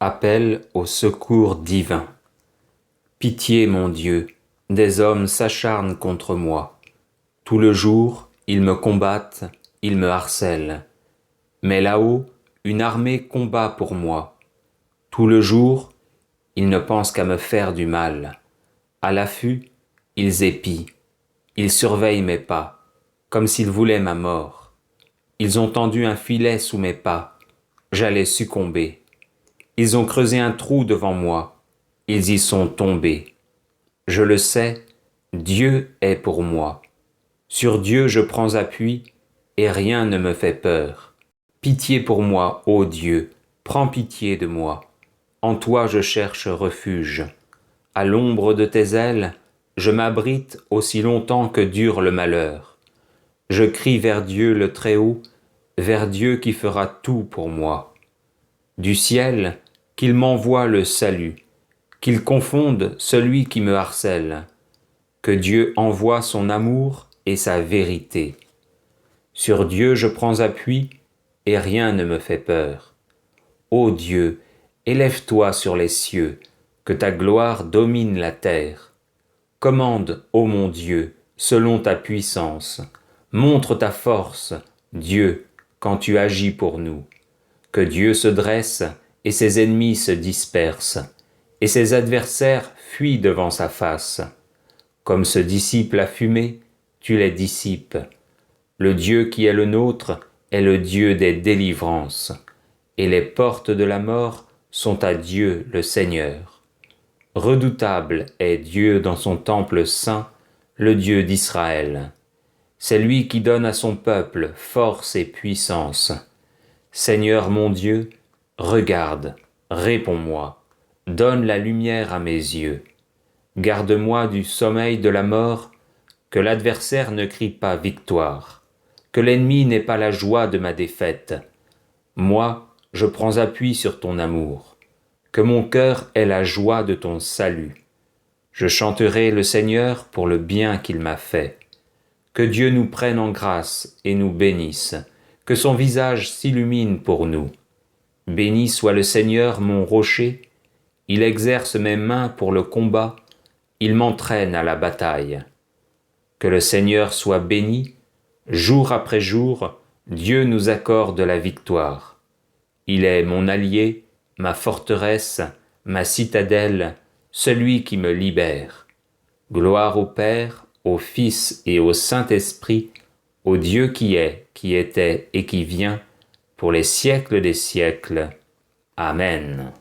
Appel au secours divin. Pitié, mon Dieu, des hommes s'acharnent contre moi. Tout le jour, ils me combattent, ils me harcèlent. Mais là-haut, une armée combat pour moi. Tout le jour, ils ne pensent qu'à me faire du mal. À l'affût, ils épient. Ils surveillent mes pas, comme s'ils voulaient ma mort. Ils ont tendu un filet sous mes pas. J'allais succomber. Ils ont creusé un trou devant moi. Ils y sont tombés. Je le sais, Dieu est pour moi. Sur Dieu je prends appui, et rien ne me fait peur. Pitié pour moi, ô Dieu, prends pitié de moi. En toi je cherche refuge. À l'ombre de tes ailes, je m'abrite aussi longtemps que dure le malheur. Je crie vers Dieu le Très-Haut, vers Dieu qui fera tout pour moi. Du ciel, qu'il m'envoie le salut, qu'il confonde celui qui me harcèle, que Dieu envoie son amour et sa vérité. Sur Dieu je prends appui, et rien ne me fait peur. Ô Dieu, élève-toi sur les cieux, que ta gloire domine la terre. Commande, ô mon Dieu, selon ta puissance. Montre ta force, Dieu, quand tu agis pour nous. Que Dieu se dresse et ses ennemis se dispersent, et ses adversaires fuient devant sa face. Comme se dissipe la fumée, tu les dissipes. Le Dieu qui est le nôtre est le Dieu des délivrances, et les portes de la mort sont à Dieu le Seigneur. Redoutable est Dieu dans son temple saint, le Dieu d'Israël. C'est lui qui donne à son peuple force et puissance. Seigneur mon Dieu, regarde, réponds-moi, donne la lumière à mes yeux. Garde-moi du sommeil de la mort, que l'adversaire ne crie pas victoire, que l'ennemi n'ait pas la joie de ma défaite. Moi, je prends appui sur ton amour, que mon cœur ait la joie de ton salut. Je chanterai le Seigneur pour le bien qu'il m'a fait. Que Dieu nous prenne en grâce et nous bénisse, que son visage s'illumine pour nous. Béni soit le Seigneur mon rocher, il exerce mes mains pour le combat, il m'entraîne à la bataille. Que le Seigneur soit béni, jour après jour, Dieu nous accorde la victoire. Il est mon allié, ma forteresse, ma citadelle, celui qui me libère. Gloire au Père, au Fils et au Saint-Esprit, au Dieu qui est, qui était et qui vient, pour les siècles des siècles. Amen.